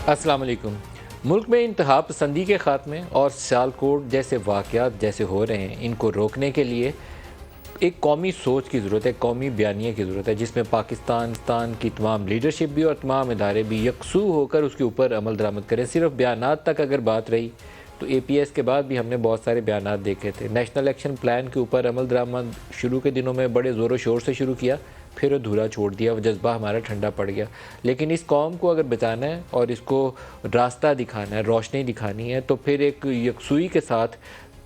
السلام علیکم۔ ملک میں انتہا پسندی کے خاتمے اور سیالکوٹ جیسے واقعات جیسے ہو رہے ہیں، ان کو روکنے کے لیے ایک قومی سوچ کی ضرورت ہے، قومی بیانیے کی ضرورت ہے، جس میں پاکستان کی تمام لیڈرشپ بھی اور تمام ادارے بھی یکسو ہو کر اس کے اوپر عمل درآمد کریں۔ صرف بیانات تک اگر بات رہی تو اے پی ایس کے بعد بھی ہم نے بہت سارے بیانات دیکھے تھے۔ نیشنل ایکشن پلان کے اوپر عمل درآمد شروع کے دنوں میں بڑے زور و شور سے شروع کیا، پھر ادھورا چھوڑ دیا، وہ جذبہ ہمارا ٹھنڈا پڑ گیا۔ لیکن اس قوم کو اگر بچانا ہے اور اس کو راستہ دکھانا ہے، روشنی دکھانی ہے، تو پھر ایک یکسوئی کے ساتھ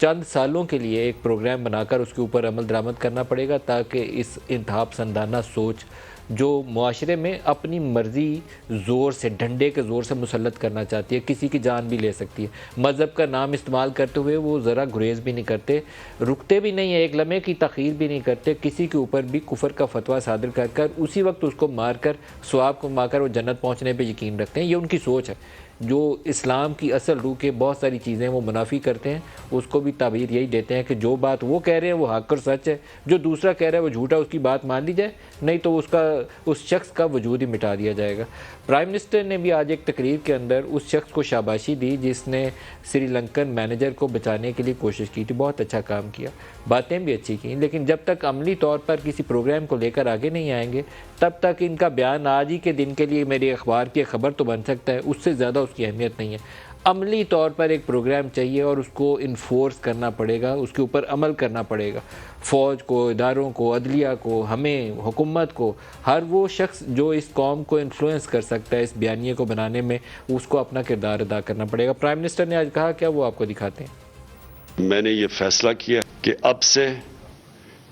چند سالوں کے لیے ایک پروگرام بنا کر اس کے اوپر عمل درآمد کرنا پڑے گا، تاکہ اس انتہا پسندانہ سوچ جو معاشرے میں اپنی مرضی زور سے، ڈنڈے کے زور سے مسلط کرنا چاہتی ہے، کسی کی جان بھی لے سکتی ہے، مذہب کا نام استعمال کرتے ہوئے وہ ذرا گریز بھی نہیں کرتے، رکتے بھی نہیں ہیں، ایک لمحے کی تاخیر بھی نہیں کرتے، کسی کے اوپر بھی کفر کا فتویٰ صادر کر کر اسی وقت اس کو مار کر، ثواب کو مار کر وہ جنت پہنچنے پہ یقین رکھتے ہیں۔ یہ ان کی سوچ ہے جو اسلام کی اصل روح کے بہت ساری چیزیں وہ منافی کرتے ہیں، اس کو بھی تعبیر یہی دیتے ہیں کہ جو بات وہ کہہ رہے ہیں وہ حق اور سچ ہے، جو دوسرا کہہ رہا ہے وہ جھوٹا، اس کی بات مان لی جائے، نہیں تو اس شخص کا وجود ہی مٹا دیا جائے گا۔ پرائم منسٹر نے بھی آج ایک تقریر کے اندر اس شخص کو شاباشی دی جس نے سری لنکن مینیجر کو بچانے کے لیے کوشش کی تھی، بہت اچھا کام کیا، باتیں بھی اچھی کیں، لیکن جب تک عملی طور پر کسی پروگرام کو لے کر آگے نہیں آئیں گے تب تک ان کا بیان آج ہی کے دن کے لیے میرے اخبار کی خبر تو بن سکتا ہے، اس سے زیادہ اس کی اہمیت نہیں ہے۔ عملی طور پر ایک پروگرام چاہیے اور اس کو انفورس کرنا پڑے گا، اس کے اوپر عمل کرنا پڑے گا، فوج کو، اداروں کو، عدلیہ کو، ہمیں، حکومت کو، ہر وہ شخص جو اس قوم کو انفلوئنس کر سکتا ہے اس بیانیے کو بنانے میں، اس کو اپنا کردار ادا کرنا پڑے گا۔ پرائم منسٹر نے آج کہا کیا، وہ آپ کو دکھاتے ہیں۔ میں نے یہ فیصلہ کیا کہ اب سے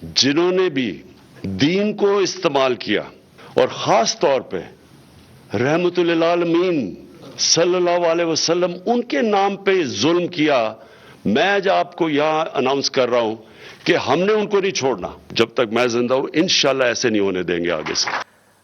جنہوں نے بھی دین کو استعمال کیا اور خاص طور پہ رحمت للعالمین صلی اللہ علیہ وسلم ان کے نام پہ ظلم کیا، میں آج آپ کو یہاں اناؤنس کر رہا ہوں کہ ہم نے ان کو نہیں چھوڑنا، جب تک میں زندہ ہوں انشاءاللہ ایسے نہیں ہونے دیں گے آگے سے۔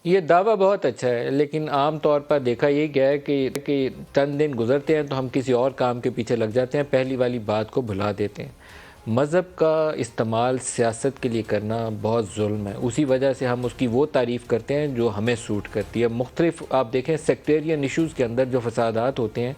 یہ دعویٰ بہت اچھا ہے، لیکن عام طور پر دیکھا یہ گیا ہے کہ چند دن گزرتے ہیں تو ہم کسی اور کام کے پیچھے لگ جاتے ہیں، پہلی والی بات کو بھلا دیتے ہیں۔ مذہب کا استعمال سیاست کے لیے کرنا بہت ظلم ہے، اسی وجہ سے ہم اس کی وہ تعریف کرتے ہیں جو ہمیں سوٹ کرتی ہے۔ مختلف آپ دیکھیں سیکٹیرین ایشوز کے اندر جو فسادات ہوتے ہیں،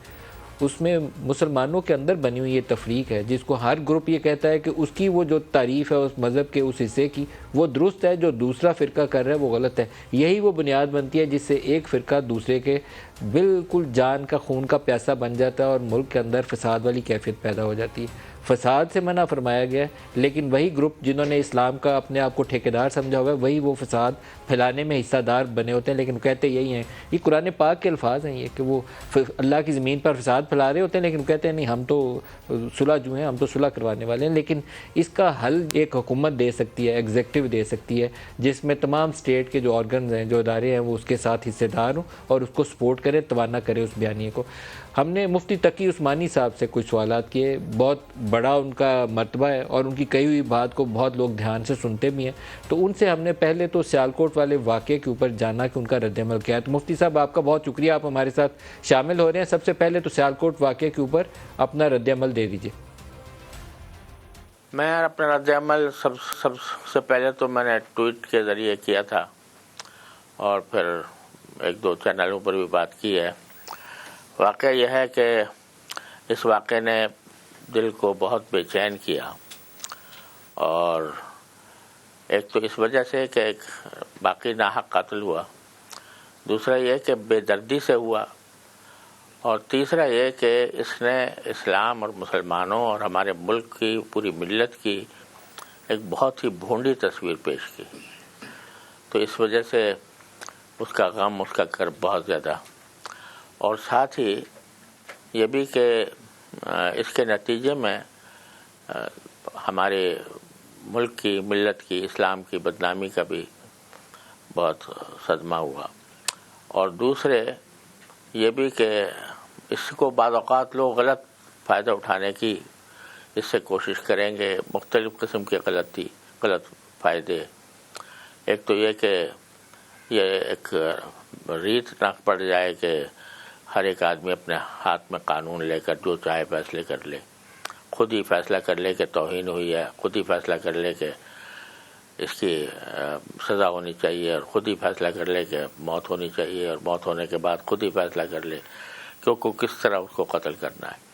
اس میں مسلمانوں کے اندر بنی ہوئی یہ تفریق ہے، جس کو ہر گروپ یہ کہتا ہے کہ اس کی وہ جو تعریف ہے اس مذہب کے اس حصے کی وہ درست ہے، جو دوسرا فرقہ کر رہا ہے وہ غلط ہے۔ یہی وہ بنیاد بنتی ہے جس سے ایک فرقہ دوسرے کے بالکل جان کا خون کا پیاسا بن جاتا ہے اور ملک کے اندر فساد والی کیفیت پیدا ہو جاتی ہے۔ فساد سے منع فرمایا گیا ہے، لیکن وہی گروپ جنہوں نے اسلام کا اپنے آپ کو ٹھیکیدار سمجھا ہوا ہے، وہی وہ فساد پھیلانے میں حصہ دار بنے ہوتے ہیں، لیکن کہتے یہی ہیں، یہ قرآن پاک کے الفاظ ہیں یہ، کہ وہ اللہ کی زمین پر فساد پھیلا رہے ہوتے ہیں، لیکن کہتے ہیں نہیں ہم تو صلح جو ہیں، ہم تو صلح کروانے والے ہیں۔ لیکن اس کا حل ایک حکومت دے سکتی ہے، ایگزیکٹو دے سکتی ہے، جس میں تمام اسٹیٹ کے جو آرگنز ہیں، جو ادارے ہیں، وہ اس کے ساتھ حصے دار ہوں اور اس کو سپورٹ کرے، توانا کرے اس بیانیے کو۔ ہم نے مفتی تقی عثمانی صاحب سے کچھ سوالات کیے، بہت بڑا ان کا مرتبہ ہے اور ان کی کہی ہوئی بات کو بہت لوگ دھیان سے سنتے بھی ہیں، تو ان سے ہم نے پہلے تو سیالکوٹ والے واقعے کے اوپر جانا کہ ان کا رد عمل کیا ہے۔ تو مفتی صاحب آپ کا بہت شکریہ، آپ ہمارے ساتھ شامل ہو رہے ہیں۔ سب سے پہلے تو سیالکوٹ واقعے کے اوپر اپنا رد عمل دے دیجیے۔ میں اپنا رد عمل سب سے پہلے تو میں نے ٹویٹ کے ذریعے کیا تھا اور پھر ایک دو چینلوں پر بھی بات کی ہے۔ واقعہ یہ ہے کہ اس واقعے نے دل کو بہت بے چین کیا، اور ایک تو اس وجہ سے کہ ایک باقی ناحق قتل ہوا، دوسرا یہ کہ بے دردی سے ہوا، اور تیسرا یہ کہ اس نے اسلام اور مسلمانوں اور ہمارے ملک کی پوری ملت کی ایک بہت ہی بھونڈی تصویر پیش کی۔ تو اس وجہ سے اس کا غم، اس کا کرب بہت زیادہ، اور ساتھ ہی یہ بھی کہ اس کے نتیجے میں ہمارے ملک کی، ملت کی، اسلام کی بدنامی کا بھی بہت صدمہ ہوا۔ اور دوسرے یہ بھی کہ اس کو بعض اوقات لوگ غلط فائدہ اٹھانے کی اس سے کوشش کریں گے، مختلف قسم کے غلط فائدے۔ ایک تو یہ کہ یہ ایک ریت نہ پڑ جائے کہ ہر ایک آدمی اپنے ہاتھ میں قانون لے کر جو چاہے فیصلے کر لے، خود ہی فیصلہ کر لے کہ توہین ہوئی ہے، خود ہی فیصلہ کر لے کہ اس کی سزا ہونی چاہیے، اور خود ہی فیصلہ کر لے کہ موت ہونی چاہیے، اور موت ہونے کے بعد خود ہی فیصلہ کر لے کہ وہ کس طرح اس کو قتل کرنا ہے.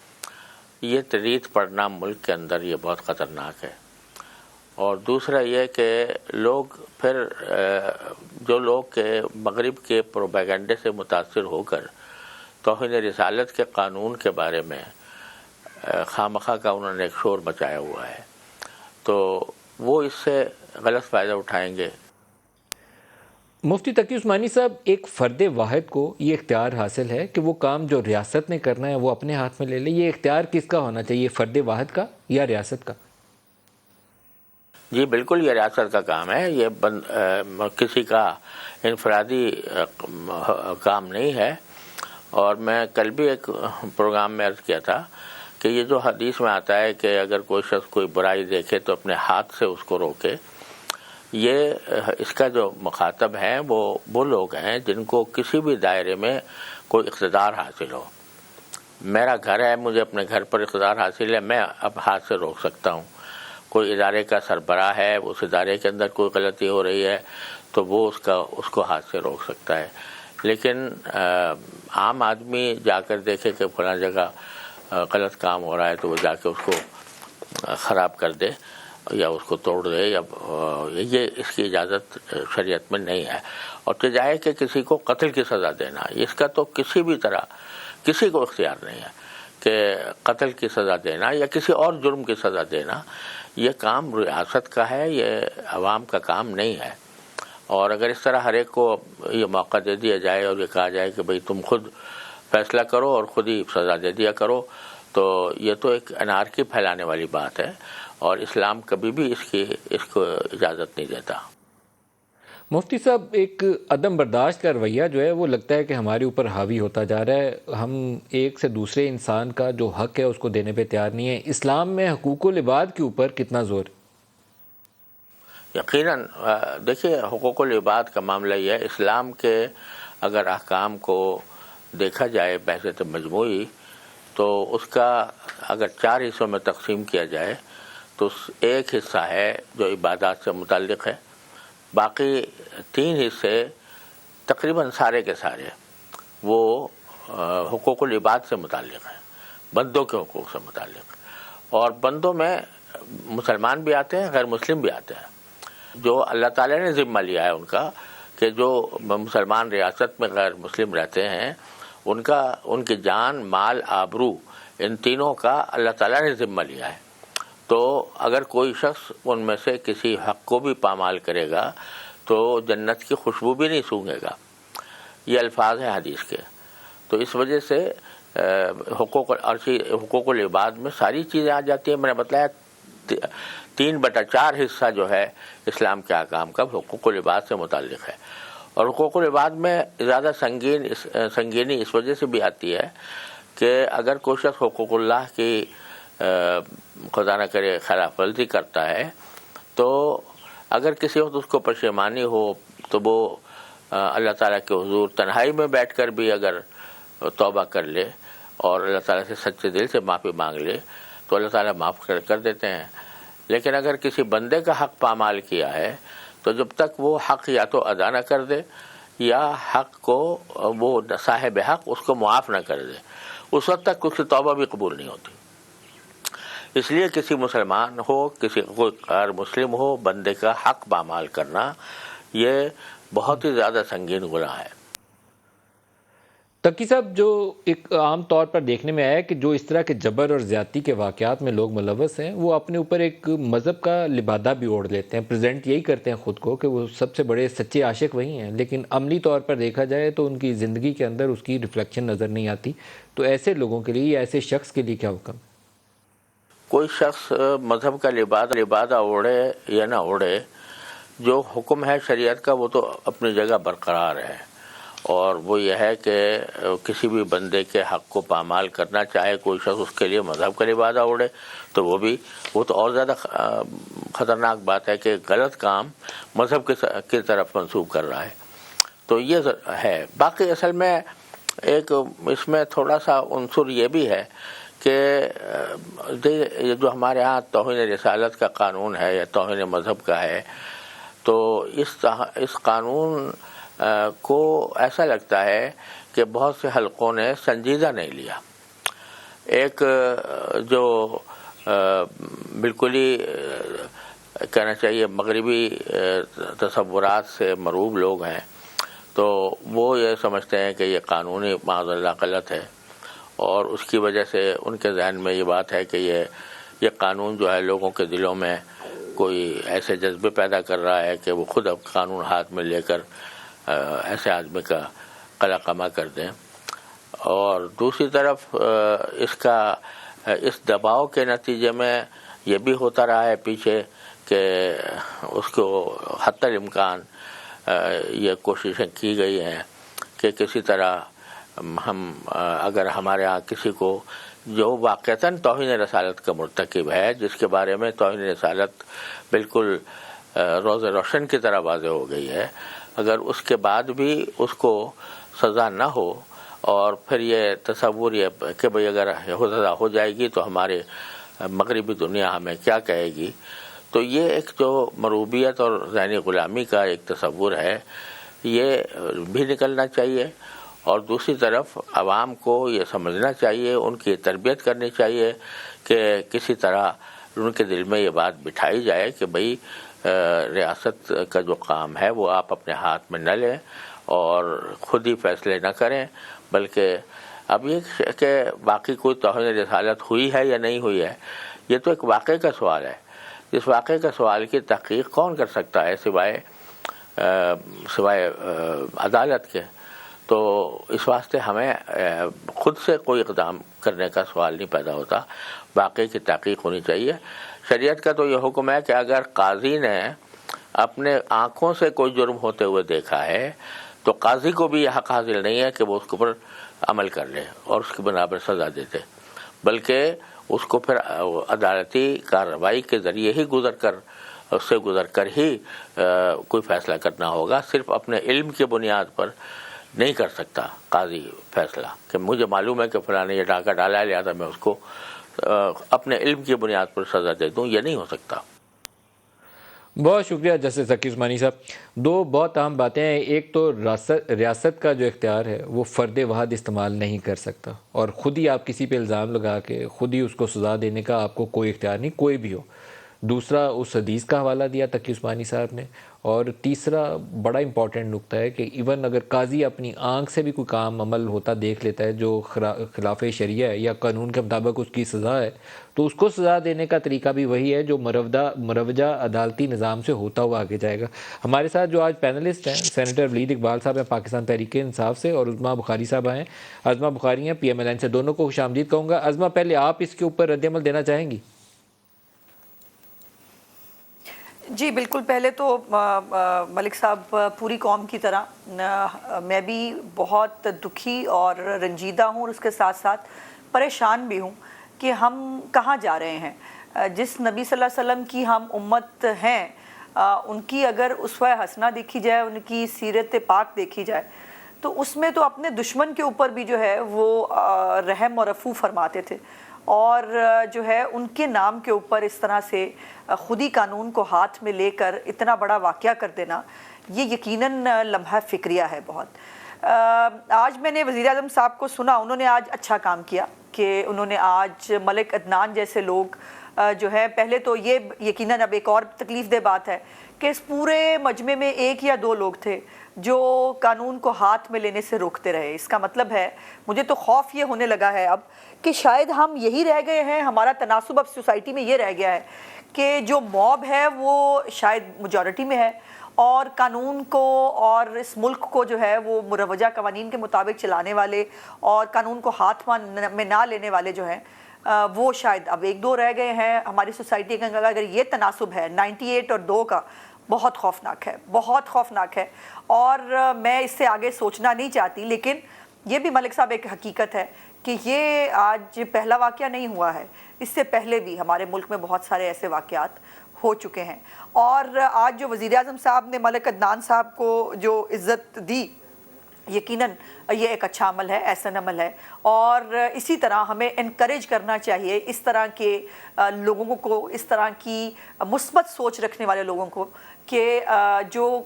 یہ ریت پڑنا ملک کے اندر یہ بہت خطرناک ہے. اور دوسرا یہ کہ لوگ پھر جو لوگ کے مغرب کے پروپیگنڈے سے متاثر ہو کر توہین رسالت کے قانون کے بارے میں خواہ کا انہوں نے ایک شور مچایا ہوا ہے، تو وہ اس سے غلط فائدہ اٹھائیں گے. مفتی تقی عثمانی صاحب، ایک فرد واحد کو یہ اختیار حاصل ہے کہ وہ کام جو ریاست نے کرنا ہے وہ اپنے ہاتھ میں لے لے. یہ اختیار کس کا ہونا چاہیے، فرد واحد کا یا ریاست کا؟ جی بالکل، یہ ریاست کا کام ہے. یہ کسی کا انفرادی کام نہیں ہے. اور میں کل بھی ایک پروگرام میں عرض کیا تھا کہ یہ جو حدیث میں آتا ہے کہ اگر کوئی شخص کوئی برائی دیکھے تو اپنے ہاتھ سے اس کو روکے، یہ اس کا جو مخاطب ہیں وہ لوگ ہیں جن کو کسی بھی دائرے میں کوئی اقتدار حاصل ہو. میرا گھر ہے، مجھے اپنے گھر پر اقتدار حاصل ہے، میں اب ہاتھ سے روک سکتا ہوں. کوئی ادارے کا سربراہ ہے، اس ادارے کے اندر کوئی غلطی ہو رہی ہے تو وہ اس کو ہاتھ سے روک سکتا ہے. لیکن عام آدمی جا کر دیکھے کہ فلاں جگہ غلط کام ہو رہا ہے تو وہ جا کے اس کو خراب کر دے یا اس کو توڑ دے، یا یہ اس کی اجازت شریعت میں نہیں ہے. اور جائے کہ کسی کو قتل کی سزا دینا، اس کا تو کسی بھی طرح کسی کو اختیار نہیں ہے کہ قتل کی سزا دینا یا کسی اور جرم کی سزا دینا. یہ کام ریاست کا ہے، یہ عوام کا کام نہیں ہے. اور اگر اس طرح ہر ایک کو یہ موقع دے دیا جائے اور یہ کہا جائے کہ بھئی تم خود فیصلہ کرو اور خود ہی سزا دے دیا کرو، تو یہ تو ایک انارکی پھیلانے والی بات ہے، اور اسلام کبھی بھی اس کو اجازت نہیں دیتا. مفتی صاحب، ایک عدم برداشت کا رویہ جو ہے وہ لگتا ہے کہ ہمارے اوپر حاوی ہوتا جا رہا ہے. ہم ایک سے دوسرے انسان کا جو حق ہے اس کو دینے پہ تیار نہیں ہے. اسلام میں حقوق العباد کے اوپر کتنا زور ہے؟ یقیناً دیکھیے، حقوق العباد کا معاملہ یہ ہے، اسلام کے اگر احکام کو دیکھا جائے بحث مجموعی، تو اس کا اگر 4 حصوں میں تقسیم کیا جائے تو ایک حصہ ہے جو عبادات سے متعلق ہے، باقی 3 حصے تقریباً سارے کے سارے وہ حقوق العباد سے متعلق ہیں، بندوں کے حقوق سے متعلق. اور بندوں میں مسلمان بھی آتے ہیں، غیر مسلم بھی آتے ہیں. جو اللہ تعالیٰ نے ذمہ لیا ہے ان کا، کہ جو مسلمان ریاست میں غیر مسلم رہتے ہیں ان کی جان، مال، آبرو، ان تینوں کا اللہ تعالیٰ نے ذمہ لیا ہے. تو اگر کوئی شخص ان میں سے کسی حق کو بھی پامال کرے گا تو جنت کی خوشبو بھی نہیں سونگھے گا. یہ الفاظ ہیں حدیث کے. تو اس وجہ سے حقوق العباد میں ساری چیزیں آ جاتی ہیں. میں نے بتلایا 3/4 حصہ جو ہے اسلام کے احکام کا حقوق العباد سے متعلق ہے. اور حقوق العباد میں زیادہ سنگینی اس وجہ سے بھی آتی ہے کہ اگر کوئی شخص حقوق اللہ کی خدا نہ کرے خلاف ورزی کرتا ہے تو اگر کسی وقت اس کو پشیمانی ہو تو وہ اللہ تعالیٰ کے حضور تنہائی میں بیٹھ کر بھی اگر توبہ کر لے اور اللہ تعالیٰ سے سچے دل سے معافی مانگ لے تو اللہ تعالیٰ معاف کر دیتے ہیں. لیکن اگر کسی بندے کا حق پامال کیا ہے تو جب تک وہ حق یا تو ادا نہ کر دے یا حق کو وہ صاحب حق اس کو معاف نہ کر دے، اس وقت تک اس کی توبہ بھی قبول نہیں ہوتی. اس لیے کسی مسلمان ہو، کوئی غیر مسلم ہو، بندے کا حق پامال کرنا یہ بہت ہی زیادہ سنگین گناہ ہے. تقی صاحب، جو ایک عام طور پر دیکھنے میں آیا ہے کہ جو اس طرح کے جبر اور زیادتی کے واقعات میں لوگ ملوث ہیں وہ اپنے اوپر ایک مذہب کا لبادہ بھی اوڑھ لیتے ہیں، پریزنٹ یہی کرتے ہیں خود کو کہ وہ سب سے بڑے سچے عاشق وہی ہیں، لیکن عملی طور پر دیکھا جائے تو ان کی زندگی کے اندر اس کی ریفلیکشن نظر نہیں آتی. تو ایسے لوگوں کے لیے یا ایسے شخص کے لیے کیا حکم؟ کوئی شخص مذہب کا لبادہ اوڑھے یا نہ اوڑھے، جو حکم ہے شریعت کا وہ تو اپنی جگہ برقرار ہے. اور وہ یہ ہے کہ کسی بھی بندے کے حق کو پامال کرنا، چاہے کوئی شخص اس کے لیے مذہب کا لبادہ اوڑھے تو وہ تو اور زیادہ خطرناک بات ہے کہ غلط کام مذہب کی طرف منسوب کر رہا ہے. تو یہ ہے. باقی اصل میں ایک اس میں تھوڑا سا عنصر یہ بھی ہے کہ جو ہمارے ہاں توہین رسالت کا قانون ہے یا توہین مذہب کا ہے، تو اس قانون کو ایسا لگتا ہے کہ بہت سے حلقوں نے سنجیدہ نہیں لیا. ایک جو بالکل ہی کہنا چاہیے مغربی تصورات سے مروب لوگ ہیں تو وہ یہ سمجھتے ہیں کہ یہ قانونی معاذ اللہ غلط ہے، اور اس کی وجہ سے ان کے ذہن میں یہ بات ہے کہ یہ قانون جو ہے لوگوں کے دلوں میں کوئی ایسے جذبے پیدا کر رہا ہے کہ وہ خود اب قانون ہاتھ میں لے کر ایسے آدمی کا قلع قمع کر دیں. اور دوسری طرف اس دباؤ کے نتیجے میں یہ بھی ہوتا رہا ہے پیچھے کہ اس کو حتی الامکان یہ کوششیں کی گئی ہیں کہ کسی طرح ہم اگر ہمارے ہاں کسی کو جو واقعتاً توہین رسالت کا مرتکب ہے، جس کے بارے میں توہین رسالت بالکل روز روشن کی طرح واضح ہو گئی ہے، اگر اس کے بعد بھی اس کو سزا نہ ہو اور پھر یہ تصور یہ کہ بھئی اگر سزا ہو جائے گی تو ہمارے مغربی دنیا ہمیں کیا کہے گی، تو یہ ایک جو مروبیت اور ذہنی غلامی کا ایک تصور ہے یہ بھی نکلنا چاہیے. اور دوسری طرف عوام کو یہ سمجھنا چاہیے، ان کی تربیت کرنی چاہیے کہ کسی طرح ان کے دل میں یہ بات بٹھائی جائے کہ بھئی ریاست کا جو کام ہے وہ آپ اپنے ہاتھ میں نہ لیں اور خود ہی فیصلے نہ کریں، بلکہ اب یہ کہ باقی کوئی توہین رسالت ہوئی ہے یا نہیں ہوئی ہے، یہ تو ایک واقعے کا سوال ہے. اس واقعے کا سوال کی تحقیق کون کر سکتا ہے سوائے عدالت کے؟ تو اس واسطے ہمیں خود سے کوئی اقدام کرنے کا سوال نہیں پیدا ہوتا، واقعے کی تحقیق ہونی چاہیے. شریعت کا تو یہ حکم ہے کہ اگر قاضی نے اپنے آنکھوں سے کوئی جرم ہوتے ہوئے دیکھا ہے تو قاضی کو بھی یہ حق حاصل نہیں ہے کہ وہ اس کے اوپر عمل کر لے اور اس کی بنا پر سزا دیتے، بلکہ اس کو پھر عدالتی کارروائی کے ذریعے ہی گزر کر ہی کوئی فیصلہ کرنا ہوگا. صرف اپنے علم کی بنیاد پر نہیں کر سکتا قاضی فیصلہ کہ مجھے معلوم ہے کہ فلاں نے یہ ڈاکہ ڈالا ہے لہٰذا میں اس کو اپنے علم کی بنیاد پر سزا دے دوں، یہ نہیں ہو سکتا. بہت شکریہ جسٹس ذکی عثمانی صاحب. دو بہت اہم باتیں ہیں. ایک تو ریاست کا جو اختیار ہے وہ فرد واحد استعمال نہیں کر سکتا، اور خود ہی آپ کسی پہ الزام لگا کے خود ہی اس کو سزا دینے کا آپ کو کوئی اختیار نہیں، کوئی بھی ہو. دوسرا اس حدیث کا حوالہ دیا تقی عثمانی صاحب نے. اور تیسرا بڑا امپورٹنٹ نقطہ ہے کہ ایون اگر قاضی اپنی آنکھ سے بھی کوئی کام عمل ہوتا دیکھ لیتا ہے جو خلاف شریعہ ہے یا قانون کے مطابق اس کی سزا ہے، تو اس کو سزا دینے کا طریقہ بھی وہی ہے جو مروجہ عدالتی نظام سے ہوتا ہوا آگے جائے گا. ہمارے ساتھ جو آج پینلسٹ ہیں سینیٹر ولید اقبال صاحب ہیں پاکستان تحریک انصاف سے، اور عظمیٰ بخاری صاحب ہیں، عظمیٰ بخاری ہیں PMLN سے. دونوں کو خوش آمدید کہوں گا. عظمیٰ پہلے آپ اس کے اوپر رد عمل دینا چاہیں گی؟ جی بالکل. پہلے تو ملک صاحب پوری قوم کی طرح میں بھی بہت دکھی اور رنجیدہ ہوں، اور اس کے ساتھ ساتھ پریشان بھی ہوں کہ ہم کہاں جا رہے ہیں. جس نبی صلی اللہ علیہ وسلم کی ہم امت ہیں، ان کی اگر اسوہ حسنہ دیکھی جائے، ان کی سیرت پاک دیکھی جائے، تو اس میں تو اپنے دشمن کے اوپر بھی جو ہے وہ رحم اور عفو فرماتے تھے، اور جو ہے ان کے نام کے اوپر اس طرح سے خودی قانون کو ہاتھ میں لے کر اتنا بڑا واقعہ کر دینا، یہ یقیناً لمحہ فکریہ ہے بہت. آج میں نے وزیر اعظم صاحب کو سنا، انہوں نے آج اچھا کام کیا کہ انہوں نے آج ملک عدنان جیسے لوگ جو ہے، پہلے تو یہ یقیناً اب ایک اور تکلیف دہ بات ہے کہ اس پورے مجمع میں ایک یا دو لوگ تھے جو قانون کو ہاتھ میں لینے سے روکتے رہے. اس کا مطلب ہے، مجھے تو خوف یہ ہونے لگا ہے اب کہ شاید ہم یہی رہ گئے ہیں، ہمارا تناسب اب سوسائٹی میں یہ رہ گیا ہے کہ جو موب ہے وہ شاید میجورٹی میں ہے، اور قانون کو اور اس ملک کو جو ہے وہ مروجہ قوانین کے مطابق چلانے والے اور قانون کو ہاتھ میں نہ لینے والے جو ہیں وہ شاید اب ایک دو رہ گئے ہیں ہماری سوسائٹی کا. اگر یہ تناسب ہے 98 اور 2 کا، بہت خوفناک ہے، بہت خوفناک ہے، اور میں اس سے آگے سوچنا نہیں چاہتی. لیکن یہ بھی ملک صاحب ایک حقیقت ہے کہ یہ آج پہلا واقعہ نہیں ہوا ہے، اس سے پہلے بھی ہمارے ملک میں بہت سارے ایسے واقعات ہو چکے ہیں. اور آج جو وزیر اعظم صاحب نے ملک عدنان صاحب کو جو عزت دی، یقیناً یہ ایک اچھا عمل ہے، احسن عمل ہے، اور اسی طرح ہمیں انکریج کرنا چاہیے اس طرح کے لوگوں کو، اس طرح کی مثبت سوچ رکھنے والے لوگوں کو، کہ جو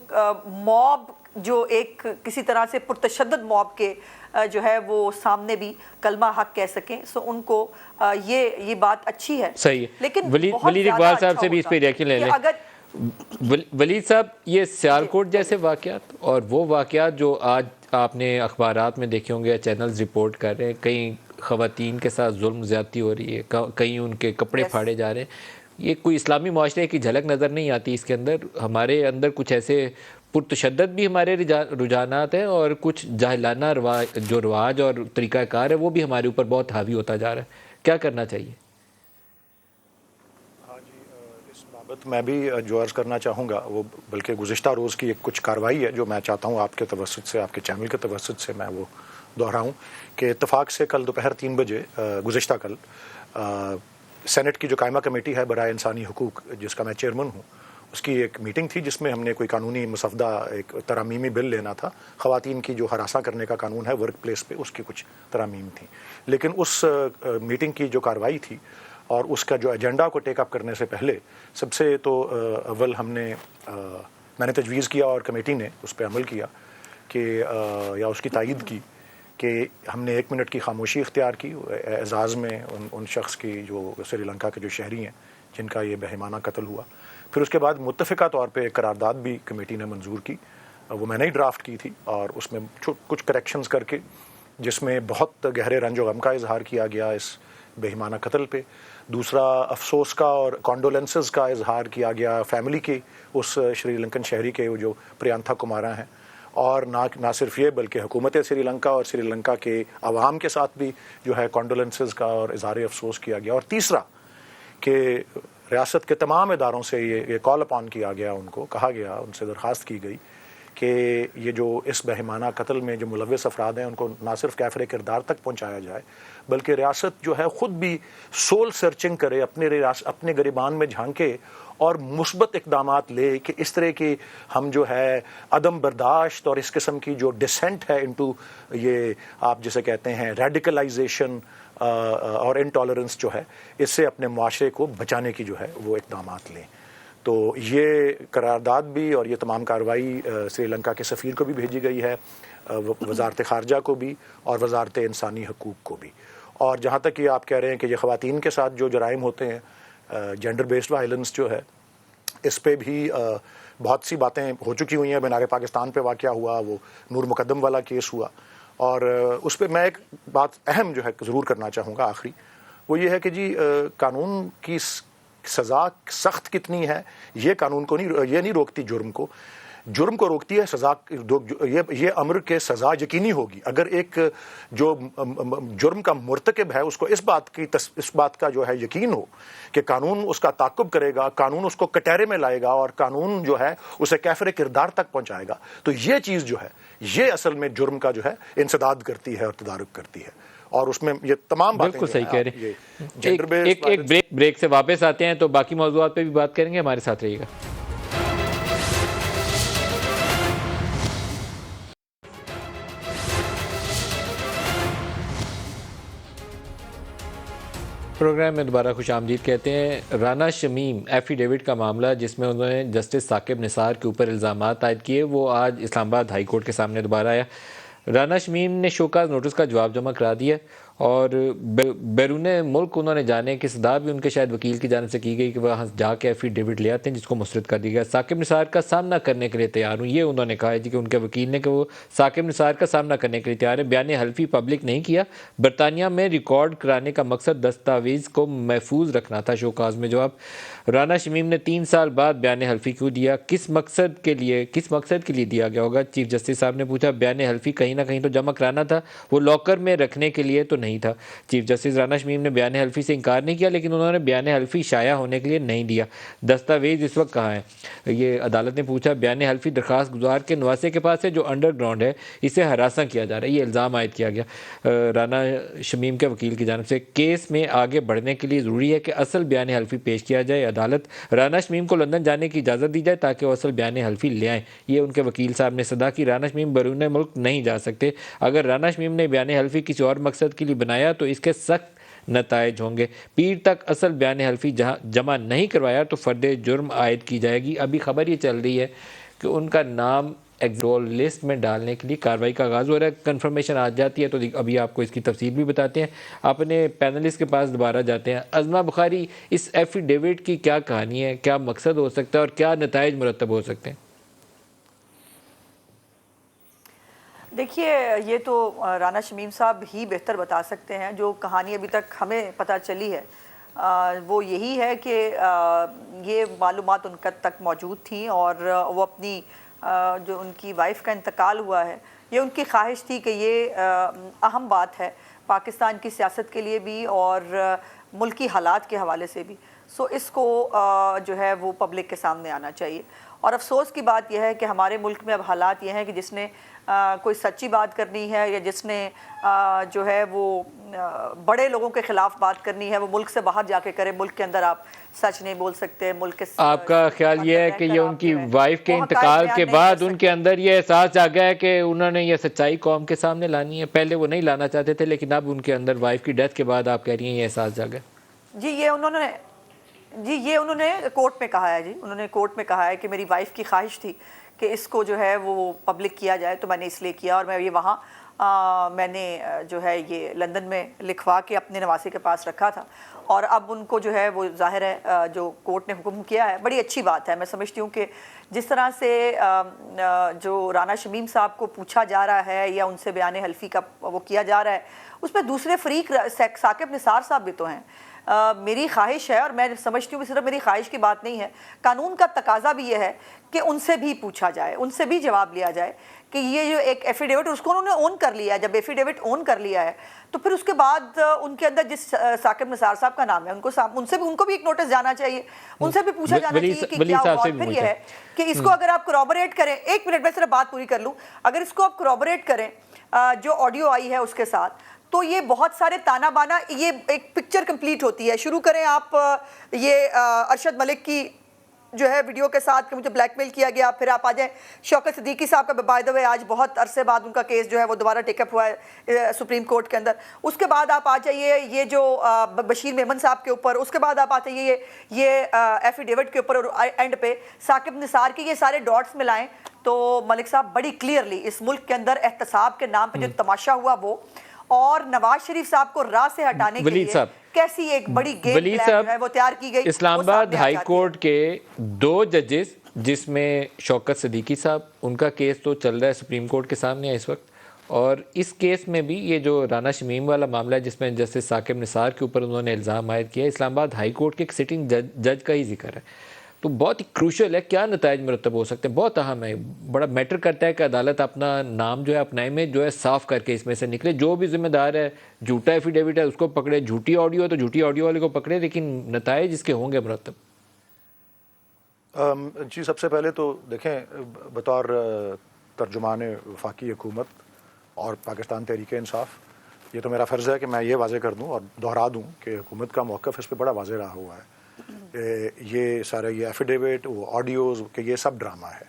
موب جو ایک کسی طرح سے پرتشدد موب کے جو ہے وہ سامنے بھی کلمہ حق کہہ سکیں، سو ان کو یہ بات اچھی ہے. صحیح ہے. لیکن ولید اقبال صاحب سے بھی اس پہ ریاکشن لے لیں. ولید صاحب، یہ سیالکوٹ جیسے واقعات اور وہ واقعات جو آج آپ نے اخبارات میں دیکھے ہوں گے، چینلز رپورٹ کر رہے ہیں، کئی خواتین کے ساتھ ظلم زیادتی ہو رہی ہے، کئی ان کے کپڑے پھاڑے جا رہے ہیں، یہ کوئی اسلامی معاشرے کی جھلک نظر نہیں آتی اس کے اندر؟ ہمارے اندر کچھ ایسے پرتشدد بھی ہمارے رجحانات ہیں اور کچھ جاہلانہ جو رواج اور طریقہ کار ہے وہ بھی ہمارے اوپر بہت حاوی ہوتا جا رہا ہے. کیا کرنا چاہیے؟ ہاں جی، اس بابت میں بھی جو عرض کرنا چاہوں گا، وہ بلکہ گزشتہ روز کی ایک کچھ کارروائی ہے جو میں چاہتا ہوں آپ کے توسط سے، آپ کے چینل کے توسط سے میں وہ دہراؤں کہ اتفاق سے کل دوپہر 3 بجے گزشتہ کل سینٹ کی جو قائمہ کمیٹی ہے برائے انسانی حقوق، جس کا میں چیئرمین ہوں، اس کی ایک میٹنگ تھی جس میں ہم نے کوئی قانونی مسودہ، ایک ترمیمی بل لینا تھا. خواتین کی جو ہراساں کرنے کا قانون ہے ورک پلیس پہ، اس کی کچھ ترامیم تھیں. لیکن اس میٹنگ کی جو کارروائی تھی اور اس کا جو ایجنڈا کو ٹیک اپ کرنے سے پہلے سب سے تو اول میں نے تجویز کیا اور کمیٹی نے اس پہ عمل کیا کہ یا اس کی تائید کی کہ ہم نے 1 منٹ کی خاموشی اختیار کی اعزاز میں ان شخص کی جو سری لنکا کے جو شہری ہیں جن کا یہ بہیمانہ قتل ہوا. پھر اس کے بعد متفقہ طور پہ ایک قرارداد بھی کمیٹی نے منظور کی، وہ میں نے ہی ڈرافٹ کی تھی، اور اس میں کچھ کریکشنز کر کے، جس میں بہت گہرے رنج و غم کا اظہار کیا گیا اس بہیمانہ قتل پہ. دوسرا، افسوس کا اور کانڈولنسز کا اظہار کیا گیا فیملی کی اس شری لنکن شہری کے جو پریانتھا کمارا ہیں. اور نہ صرف یہ بلکہ حکومت سری لنکا اور سری لنکا کے عوام کے ساتھ بھی جو ہے کانڈولنسز کا اور اظہار افسوس کیا گیا. اور تیسرا کہ ریاست کے تمام اداروں سے یہ کال اپان کیا گیا، ان کو کہا گیا، ان سے درخواست کی گئی کہ یہ جو اس بہیمانہ قتل میں جو ملوث افراد ہیں ان کو نہ صرف کیفر کردار تک پہنچایا جائے بلکہ ریاست جو ہے خود بھی سول سرچنگ کرے، اپنے گریبان میں جھانکے اور مثبت اقدامات لے کہ اس طرح کی ہم جو ہے عدم برداشت اور اس قسم کی جو ڈسینٹ ہے انٹو یہ آپ جسے کہتے ہیں ریڈیکلائزیشن اور انٹالرنس جو ہے، اس سے اپنے معاشرے کو بچانے کی جو ہے وہ اقدامات لیں. تو یہ قرارداد بھی اور یہ تمام کارروائی سری لنکا کے سفیر کو بھی بھیجی گئی ہے، وزارت خارجہ کو بھی اور وزارت انسانی حقوق کو بھی. اور جہاں تک یہ آپ کہہ رہے ہیں کہ یہ خواتین کے ساتھ جو جرائم ہوتے ہیں، جینڈر بیسڈ وائلنس جو ہے، اس پہ بھی بہت سی باتیں ہو چکی ہوئی ہیں. مینار پاکستان پہ واقعہ ہوا، وہ نور مقدم والا کیس ہوا، اور اس پہ میں ایک بات اہم جو ہے ضرور کرنا چاہوں گا آخری، وہ یہ ہے کہ جی قانون کی سزا سخت کتنی ہے یہ قانون کو یہ نہیں روکتی جرم کو روکتی ہے سزا. یہ امر کے سزا یقینی ہوگی اگر ایک جو جرم کا مرتکب ہے اس کو اس بات کا جو ہے یقین ہو کہ قانون اس کا تعاقب کرے گا، قانون اس کو کٹہرے میں لائے گا اور قانون جو ہے اسے کیفر کردار تک پہنچائے گا. تو یہ چیز جو ہے یہ اصل میں جرم کا جو ہے انسداد کرتی ہے اور تدارک کرتی ہے. اور اس میں یہ تمام باتیں بالکل صحیح کہہ رہے ہیں. ایک بریک سے واپس آتے ہیں تو باقی موضوعات پہ بھی بات کریں گے. ہمارے ساتھ رہیے گا. پروگرام میں دوبارہ خوش آمدید کہتے ہیں. رانا شمیم ایفیڈیوٹ کا معاملہ جس میں انہوں نے جسٹس ثاقب نثار کے اوپر الزامات عائد کیے، وہ آج اسلام آباد ہائی کورٹ کے سامنے دوبارہ آیا. رانا شمیم نے شوکاز نوٹس کا جواب جمع کرا دیا اور بیرون ملک انہوں نے جانے کی صدا بھی ان کے شاید وکیل کی جانب سے کی گئی کہ وہ وہاں جا کے ایفیڈیوٹ لے آتے ہیں جس کو مسترد کر دیا گیا. ثاقب نثار کا سامنا کرنے کے لیے تیار ہوں، یہ انہوں نے کہا ہے کہ ان کے وکیل نے کہ وہ ثاقب نثار کا سامنا کرنے کے لیے تیار ہے. بیان حلفی پبلک نہیں کیا. برطانیہ میں ریکارڈ کرانے کا مقصد دستاویز کو محفوظ رکھنا تھا. شوکاز میں جواب رانا شمیم نے 3 سال بعد بیان حلفی کیوں دیا، کس مقصد کے لیے دیا گیا ہوگا؟ چیف جسٹس صاحب نے پوچھا. بیان حلفی کہیں نہ کہیں تو جمع کرانا تھا، وہ لاکر میں رکھنے کے لیے تو نہیں تھا. چیف جسٹس رانا شمیم نے بیان حلفی سے انکار نہیں کیا، لیکن انہوں نے بیان حلفی شائع ہونے کے لیے نہیں دیا. دستاویز اس وقت کہاں ہے؟ یہ عدالت نے پوچھا. بیان حلفی درخواست گزار کے نواسے کے پاس ہے جو انڈر گراؤنڈ ہے، اسے ہراساں کیا جا رہا ہے، یہ الزام عائد کیا گیا رانا شمیم کے وکیل کی جانب سے. کیس میں آگے بڑھنے کے لیے ضروری ہے کہ اصل بیان حلفی پیش کیا جائے. عدالت رانا شمیم کو لندن جانے کی اجازت دی جائے تاکہ وہ اصل بیان حلفی لے آئیں. یہ ان کے وکیل صاحب نے صدا کی. رانا شمیم بیرون ملک نہیں جا سکتے. اگر رانا شمیم نے بیان حلفی کسی اور مقصد کے لیے بنایا تو اس کے سخت نتائج ہوں گے. پیر تک اصل بیان حلفی جمع نہیں کروایا تو فرد جرم عائد کی جائے گی. ابھی خبر یہ چل رہی ہے کہ ان کا نام ایگزول لسٹ میں ڈالنے کے لیے کارروائی کا آغاز ہو رہا ہے. کنفرمیشن آ جاتی ہے تو ابھی آپ کو اس کی تفصیل بھی بتاتے ہیں. اپنے پینلسٹ کے پاس دوبارہ جاتے ہیں. ازمہ بخاری, اس ایفیڈیوٹ کی کیا کہانی ہے, کیا مقصد ہو سکتا ہے اور کیا نتائج مرتب ہو سکتے ہیں؟ دیکھیے, یہ تو رانا شمیم صاحب ہی بہتر بتا سکتے ہیں. جو کہانی ابھی تک ہمیں پتہ چلی ہے وہ یہی ہے کہ یہ معلومات ان تک موجود تھیں اور وہ اپنی جو ان کی وائف کا انتقال ہوا ہے, یہ ان کی خواہش تھی کہ یہ اہم بات ہے پاکستان کی سیاست کے لیے بھی اور ملکی حالات کے حوالے سے بھی. سو اس کو جو ہے وہ پبلک کے سامنے آنا چاہیے. اور افسوس کی بات یہ ہے کہ ہمارے ملک میں اب حالات یہ ہیں کہ جس نے کوئی سچی بات کرنی ہے یا جس نے جو ہے وہ بڑے لوگوں کے خلاف بات کرنی ہے وہ ملک سے باہر جا کے کرے. ملک کے اندر آپ سچ نہیں بول سکتے. ملک کے آپ کا خیال یہ ہے کہ یہ ان کی وائف کے انتقال کے بعد ان کے اندر یہ احساس جاگا ہے کہ انہوں نے یہ سچائی قوم کے سامنے لانی ہے؟ پہلے وہ نہیں لانا چاہتے تھے لیکن اب ان کے اندر وائف کی ڈیتھ کے بعد آپ کہہ رہی ہیں یہ احساس جاگا؟ جی یہ انہوں نے کورٹ میں کہا ہے. انہوں نے کورٹ میں کہا ہے کہ میری وائف کی خواہش تھی کہ اس کو جو ہے وہ پبلک کیا جائے تو میں نے اس لیے کیا, اور میں یہ وہاں میں نے جو ہے یہ لندن میں لکھوا کے اپنے نواسے کے پاس رکھا تھا. اور اب ان کو جو ہے وہ ظاہر ہے جو کورٹ نے حکم کیا ہے بڑی اچھی بات ہے. میں سمجھتی ہوں کہ جس طرح سے جو رانا شمیم صاحب کو پوچھا جا رہا ہے یا ان سے بیان حلفی کا وہ کیا جا رہا ہے, اس میں دوسرے فریق ثاقب نثار صاحب بھی تو ہیں. میری خواہش ہے اور میں سمجھتی ہوں کہ صرف میری خواہش کی بات نہیں ہے, قانون کا تقاضا بھی یہ ہے کہ ان سے بھی پوچھا جائے, ان سے بھی جواب لیا جائے کہ یہ جو ایک ایفیڈیوٹ اس کو انہوں نے اون کر لیا ہے. جب ایفیڈیوٹ اون کر لیا ہے تو پھر اس کے بعد ان کے اندر جس ثاقب نثار صاحب کا نام ہے ان کو بھی ایک نوٹس جانا چاہیے, ان سے بھی پوچھا جانا چاہیے کہ کیا ہوا. اور پھر یہ ہے کہ اس کو اگر آپ کورابوریٹ کریں, ایک منٹ میں صرف بات پوری کر لوں, اگر اس کو آپ کورابوریٹ کریں جو آڈیو آئی ہے اس کے ساتھ تو یہ بہت سارے تانا بانا, یہ ایک پکچر کمپلیٹ ہوتی ہے. شروع کریں آپ یہ ارشد ملک کی جو ہے ویڈیو کے ساتھ کہ مجھے بلیک میل کیا گیا, پھر آپ آ جائیں شوکت صدیقی صاحب کا بائی دا وے آج بہت عرصے بعد ان کا کیس جو ہے وہ دوبارہ ٹیک اپ ہوا ہے سپریم کورٹ کے اندر. اس کے بعد آپ آ جائیے یہ جو بشیر میمن صاحب کے اوپر, اس کے بعد آپ آ جائیے یہ ایفیڈیوٹ کے اوپر, اور اینڈ پہ ثاقب نثار کے. یہ سارے ڈاٹس ملائیں تو ملک صاحب بڑی کلیئرلی اس ملک کے اندر احتساب کے نام پہ جو تماشا ہوا وہ, اور نواز شریف صاحب کو راہ سے ہٹانے کے لیے کیسی ایک بڑی گیم پلان جو ہے وہ تیار کی گئی. اسلام آباد ہائی کورٹ کے 2 ججز جس میں شوکت صدیقی صاحب, ان کا کیس تو چل رہا ہے سپریم کورٹ کے سامنے اس وقت, اور اس کیس میں بھی یہ جو رانا شمیم والا معاملہ ہے جس میں جسٹس ثاقب نثار کے اوپر انہوں نے الزام عائد کیا, اسلام آباد ہائی کورٹ کے ایک سٹنگ جج کا ہی ذکر ہے. تو بہت ہی کروشل ہے. کیا نتائج مرتب ہو سکتے ہیں؟ بہت اہم ہے, بڑا میٹر کرتا ہے کہ عدالت اپنا نام جو ہے اپنائے میں جو ہے صاف کر کے اس میں سے نکلے. جو بھی ذمہ دار ہے, جھوٹا ایفیڈیوٹ ہے اس کو پکڑے, جھوٹی آڈیو ہے تو جھوٹی آڈیو والے کو پکڑے, لیکن نتائج اس کے ہوں گے مرتب. جی سب سے پہلے تو دیکھیں, بطور ترجمان وفاقی حکومت اور پاکستان تحریک انصاف, یہ تو میرا فرض ہے کہ میں یہ واضح کر دوں اور دہرا دوں کہ حکومت کا موقف اس پہ بڑا واضح رہا ہوا ہے. یہ سارا یہ ایفیڈیوٹ, وہ آڈیوز, کہ یہ سب ڈرامہ ہے.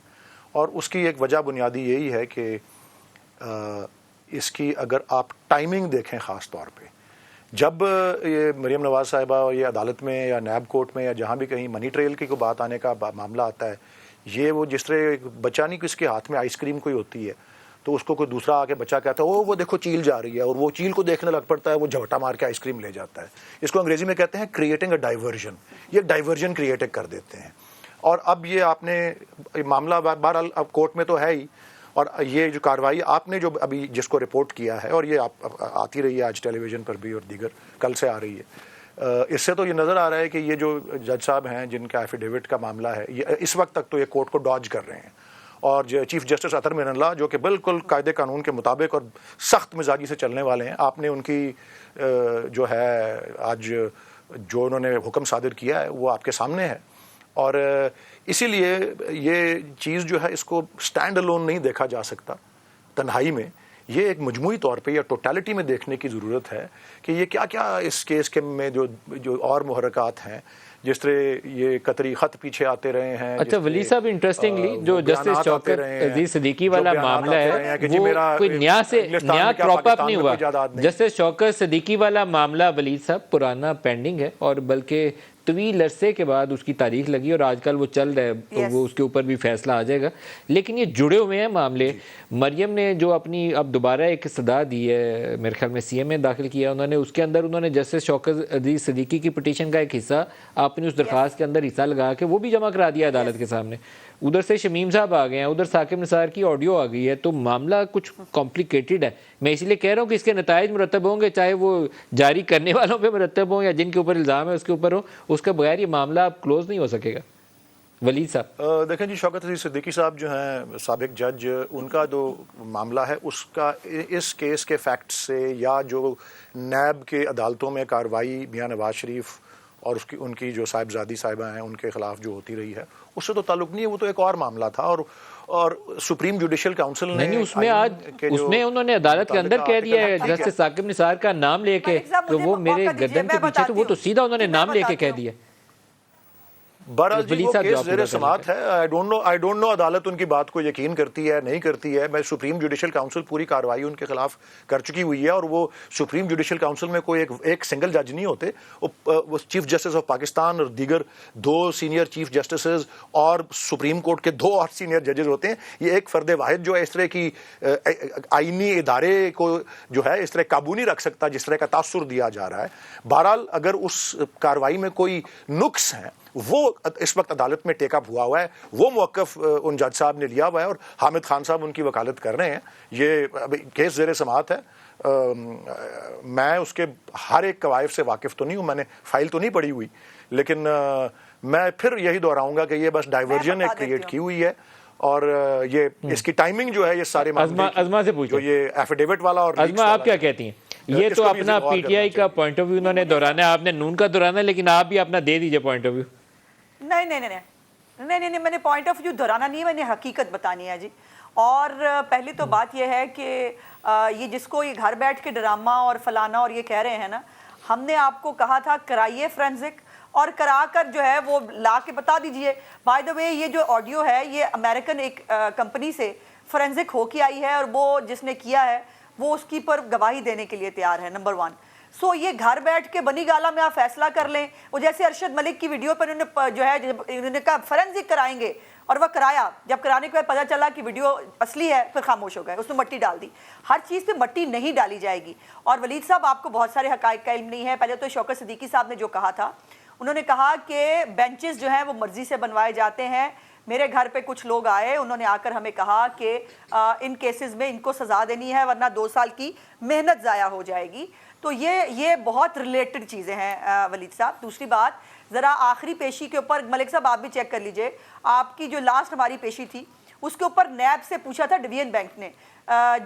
اور اس کی ایک وجہ بنیادی یہی ہے کہ اس کی اگر آپ ٹائمنگ دیکھیں, خاص طور پہ جب یہ مریم نواز صاحبہ یہ عدالت میں یا نیب کورٹ میں یا جہاں بھی کہیں منی ٹریل کی کوئی بات آنے کا معاملہ آتا ہے, یہ وہ جس طرح بچہ نہیں کس کے ہاتھ میں آئس کریم کوئی ہوتی ہے تو اس کو کوئی دوسرا آ کے بچہ کہتا ہے وہ دیکھو چیل جا رہی ہے, اور وہ چیل کو دیکھنے لگ پڑتا ہے, وہ جھوٹا مار کے آئس کریم لے جاتا ہے. اس کو انگریزی میں کہتے ہیں کریٹنگ اے ڈائیورژن. یہ ڈائیورژن کریٹ کر دیتے ہیں. اور اب یہ آپ نے معاملہ بہرحال اب کورٹ میں تو ہے ہی, اور یہ جو کارروائی آپ نے جو ابھی جس کو رپورٹ کیا ہے, اور یہ آتی رہی ہے آج ٹیلی ویژن پر بھی اور دیگر کل سے آ رہی ہے, اس سے تو یہ نظر آ رہا ہے کہ یہ جو جج صاحب ہیں جن کا ایفیڈیوٹ کا معاملہ ہے, یہ اس وقت تک تو یہ کورٹ کو ڈاج کر رہے ہیں. اور چیف جسٹس اطہر من اللہ جو کہ بالکل قاعدے قانون کے مطابق اور سخت مزاجی سے چلنے والے ہیں, آپ نے ان کی جو ہے آج جو انہوں نے حکم صادر کیا ہے وہ آپ کے سامنے ہے. اور اسی لیے یہ چیز جو ہے اس کو سٹینڈ الون نہیں دیکھا جا سکتا تنہائی میں, یہ ایک مجموعی طور پہ یا ٹوٹیلٹی میں دیکھنے کی ضرورت ہے کہ یہ کیا کیا اس کیس کے میں جو اور محرکات ہیں, جس طرح یہ قطری خط پیچھے آتے رہے ہیں. اچھا ولی صاحب, انٹرسٹنگلی جو جسٹس شوکت عزیز صدیقی والا معاملہ ہے وہ کوئی نیا کراپ اپ نہیں ہوا. جسٹس شوکت صدیقی والا معاملہ ولی صاحب پرانا پینڈنگ ہے, اور بلکہ طویل عرصے کے بعد اس کی تاریخ لگی اور آج کل وہ چل رہا ہے, وہ اس کے اوپر بھی فیصلہ آ جائے گا. لیکن یہ جڑے ہوئے ہیں معاملے. مریم نے جو اپنی اب دوبارہ ایک صدا دی ہے, میرے خیال میں سی ایم اے داخل کیا انہوں نے, اس کے اندر انہوں نے جسٹس شوکت عزیز صدیقی کی پٹیشن کا ایک حصہ اپنی اس درخواست کے اندر حصہ لگا کے وہ بھی جمع کرا دیا عدالت کے سامنے. ادھر سے شمیم صاحب آ گئے ہیں, ادھر ثاقب نثار کی آڈیو آ گئی ہے, تو معاملہ کچھ کمپلیکیٹڈ ہے. میں اس لیے کہہ رہا ہوں کہ اس کے نتائج مرتب ہوں گے, چاہے وہ جاری کرنے والوں پہ مرتب ہوں یا جن کے اوپر الزام ہے اس کے اوپر ہو, اس کے بغیر یہ معاملہ اب کلوز نہیں ہو سکے گا. ولید صاحب دیکھیں جی, شوکت عزیز صدیقی صاحب جو ہیں سابق جج, ان کا جو معاملہ ہے اس کا اس کیس کے فیکٹ سے یا جو نیب کے عدالتوں میں کارروائی میاں نواز شریف اور ان کی جو صاحبزادی صاحبہ ہیں ان کے خلاف جو ہوتی رہی ہے اس سے تو تعلق نہیں ہے, وہ تو ایک اور معاملہ تھا. اور سپریم جوڈیشل کاؤنسل نے نہیں, اس میں آج اس میں انہوں نے عدالت کے اندر کہہ دیا ہے جسٹس ثاقب نثار کا نام لے کے کہ وہ میرے گردن کے پیچھے, تو وہ تو سیدھا انہوں نے نام لے کے کہہ دیا. بہرحال جی وہ کیس زیر سماعت ہے. آئی ڈونٹ نو عدالت ان کی بات کو یقین کرتی ہے نہیں کرتی ہے. میں سپریم جوڈیشل کاؤنسل پوری کارروائی ان کے خلاف کر چکی ہوئی ہے, اور وہ سپریم جوڈیشل کاؤنسل میں کوئی ایک سنگل جج نہیں ہوتے, وہ چیف جسٹس آف پاکستان اور دیگر 2 سینئر چیف جسٹسز اور سپریم کورٹ کے 2 اور سینئر ججز ہوتے ہیں. یہ ایک فرد واحد جو ہے اس طرح کی آئینی ادارے کو جو ہے اس طرح قابو نہیں رکھ سکتا جس طرح کا تاثر دیا جا رہا ہے. بہرحال اگر اس کارروائی میں کوئی نقص ہیں وہ اس وقت عدالت میں ٹیک اپ ہوا ہے, وہ موقف ان جج صاحب نے لیا ہوا ہے اور حامد خان صاحب ان کی وکالت کر رہے ہیں. یہ کیس زیر سماعت ہے. میں اس کے ہر ایک قوائف سے واقف تو نہیں ہوں, میں نے فائل تو نہیں پڑھی ہوئی, لیکن میں پھر یہی دہراؤں گا کہ یہ بس ڈائیورژن ایک کریٹ کی ہوئی ہے, اور یہ اس کی ٹائمنگ جو ہے یہ سارے ازما سے پوچھو, یہ ایفیڈیوٹ والا. اور ازما آپ کیا کہتی ہیں؟ یہ تو اپنا پی ٹی آئی کا پوائنٹ آف ویو انہوں نے دہرانا ہے, آپ نے نون کا دہرانا ہے, لیکن آپ بھی اپنا دے دیجئے پوائنٹ آف ویو. نہیں, میں نے پوائنٹ آف ویو دہرانا نہیں ہے, میں نے حقیقت بتانی ہے جی. اور پہلی تو بات یہ ہے کہ یہ جس کو یہ گھر بیٹھ کے ڈرامہ اور فلانا اور یہ کہہ رہے ہیں نا, ہم نے آپ کو کہا تھا کرائیے فرینزک, اور کرا کر جو ہے وہ لا کے بتا دیجئے. بائی دا وے یہ جو آڈیو ہے یہ امریکن ایک کمپنی سے فرینزک ہو کے آئی ہے, اور وہ جس نے کیا ہے وہ اس کی پر گواہی دینے کے لیے تیار ہے, نمبر 1. سو یہ گھر بیٹھ کے بنی گالا میں آپ فیصلہ کر لیں. وہ جیسے ارشد ملک کی ویڈیو پر انہوں نے جو ہے انہوں نے کہا فورینزک کرائیں گے, اور وہ کرایا, جب کرانے کے بعد پتہ چلا کہ ویڈیو اصلی ہے پھر خاموش ہو گئے, اس میں مٹی ڈال دی. ہر چیز پہ مٹی نہیں ڈالی جائے گی. اور ولید صاحب آپ کو بہت سارے حقائق کا علم نہیں ہے. پہلے تو شوکت صدیقی صاحب نے جو کہا تھا, انہوں نے کہا کہ بینچز جو ہیں وہ مرضی سے بنوائے جاتے ہیں. میرے گھر پہ کچھ لوگ آئے, انہوں نے آ کر ہمیں کہا کہ ان کیسز میں ان کو سزا دینی ہے ورنہ 2 سال کی محنت ضائع ہو جائے گی. تو یہ بہت ریلیٹڈ چیزیں ہیں ولید صاحب. دوسری بات, ذرا آخری پیشی کے اوپر ملک صاحب آپ بھی چیک کر لیجئے, آپ کی جو لاسٹ ہماری پیشی تھی اس کے اوپر نیب سے پوچھا تھا ڈویژن بینک نے,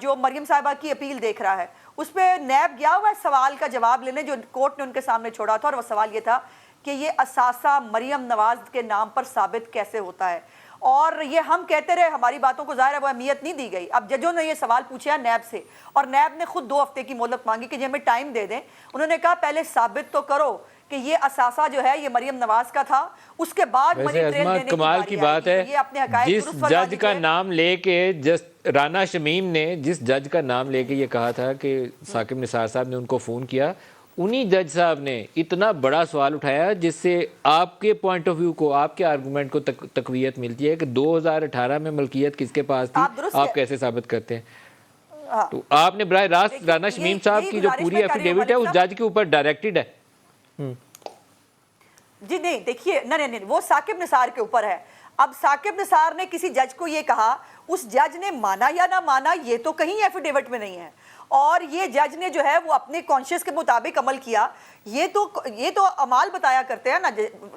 جو مریم صاحبہ کی اپیل دیکھ رہا ہے, اس پہ نیب گیا ہوا ہے سوال کا جواب لینے جو کورٹ نے ان کے سامنے چھوڑا تھا, اور وہ سوال یہ تھا کہ یہ اثاثہ مریم نواز کے نام پر ثابت کیسے ہوتا ہے. اور یہ ہم کہتے رہے, ہماری باتوں کو ظاہر ہے وہ اہمیت نہیں دی گئی. اب ججوں نے یہ سوال پوچھا نیب سے, اور نیب نے خود 2 ہفتے کی مہلت مانگی کہ ہمیں ٹائم دے دیں. انہوں نے کہا پہلے ثابت تو کرو کہ یہ اثاثہ جو ہے یہ مریم نواز کا تھا, اس کے بعد منی ٹرین دینے کی کمال کی بات ہے. یہ اپنے حقائق جس جج کا نام لے کے رانا شمیم نے جس جج کا نام لے کے یہ کہا تھا کہ ثاقب نثار صاحب نے ان کو فون کیا, انہی جج صاحب نے اتنا بڑا سوال اٹھایا جس سے آپ کے پوائنٹ آف ویو کو, آپ کے آرگومنٹ کو تقویت ملتی ہے کہ 2018 میں ملکیت کس کے پاس تھی, آپ کیسے ثابت کرتے ہیں. تو آپ نے براہ راست رانا شمیم صاحب کی جو پوری ایفیڈیوٹ ہے اس جج کے اوپر ڈائریکٹڈ ہے. جی نہیں دیکھیے, نہیں وہ ثاقب نثار کے اوپر ہے. اب ثاقب نثار نے کسی جج کو یہ کہا, اس جج نے مانا یا نہ مانا یہ تو کہیں ایفیڈیوٹ میں نہیں ہے, اور یہ جج نے جو ہے وہ اپنے کانشیس کے مطابق عمل کیا. یہ تو عمال بتایا کرتے ہیں نا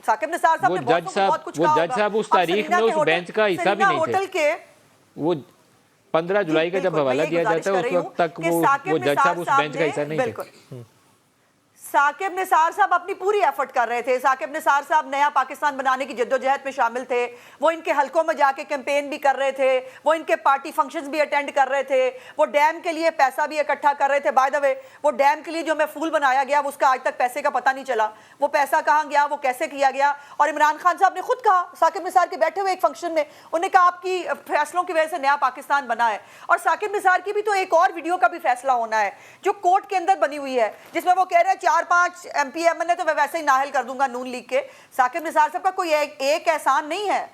ثاقب نثار صاحب نے بہت کچھ کہا. وہ جج صاحب اس تاریخ میں اس بینچ کا حصہ بھی نہیں تھے. وہ 15 جولائی کا جب حوالہ دیا جاتا ہے اس وقت تک وہ جج صاحب اس بینچ کا حصہ نہیں تھے. ثاقب نثار صاحب اپنی پوری ایفرٹ کر رہے تھے. ثاقب نثار صاحب نیا پاکستان بنانے کی جدوجہد میں شامل تھے. وہ ان کے حلقوں میں جا کے کیمپین بھی کر رہے تھے, وہ ان کے پارٹی فنکشنز بھی اٹینڈ کر رہے تھے, وہ ڈیم کے لیے پیسہ بھی اکٹھا کر رہے تھے. بائی دا وے وہ ڈیم کے لیے جو ہمیں پھول بنایا گیا اس کا آج تک پیسے کا پتہ نہیں چلا, وہ پیسہ کہاں گیا, وہ کیسے کیا گیا. اور عمران خان صاحب نے خود کہا ثاقب نثار کے بیٹھے ہوئے ایک فنکشن میں, انہوں نے کہا آپ کی فیصلوں کی وجہ سے نیا پاکستان بنا ہے. اور ثاقب نثار کی بھی تو ایک اور ویڈیو کا بھی فیصلہ ہونا ہے جو کورٹ کے اندر بنی ہوئی ہے, جس میں وہ کہہ رہے ہیں 4 4-5 MP MN ہے تو میں ویسے ہی نااہل کر دوں گا نون لیگ کے. ثاقب نثار صاحب کا کوئی ایک احسان نہیں ہے